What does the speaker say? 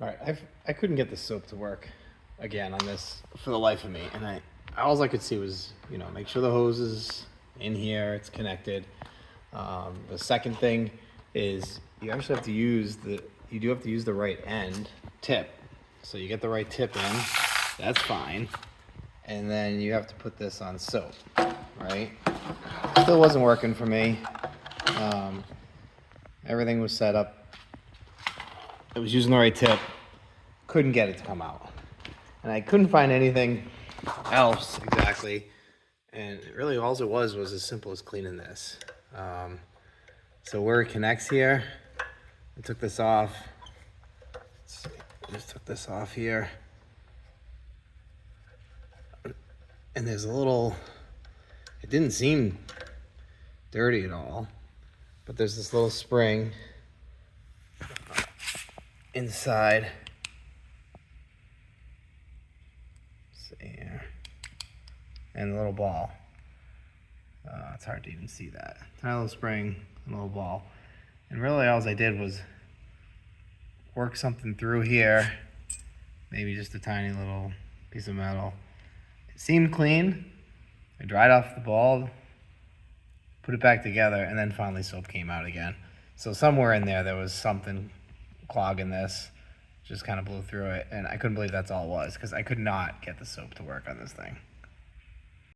All right, I couldn't get the soap to work again on this for the life of me, and all I could see was, make sure the hose is in here, it's connected. The second thing is you actually have to use the right end tip. So you get the right tip in, that's fine. And then you have to put this on soap, right? Still wasn't working for me. Everything was set up. I was using the right tip, couldn't get it to come out. And I couldn't find anything else exactly. And really all it was as simple as cleaning this. So where it connects here, I took this off. Let's see, I just took this off here. And there's a little, it didn't seem dirty at all, but there's this little spring inside. Let's see here. And a little ball. It's hard to even see that. Tiny little spring, a little ball. And really all I did was work something through here. Maybe just a tiny little piece of metal. It seemed clean. I dried off the ball, put it back together, and then finally soap came out again. So somewhere in there was something clogging this. Just kind of blew through it, and I couldn't believe that's all it was, because I could not get the soap to work on this thing.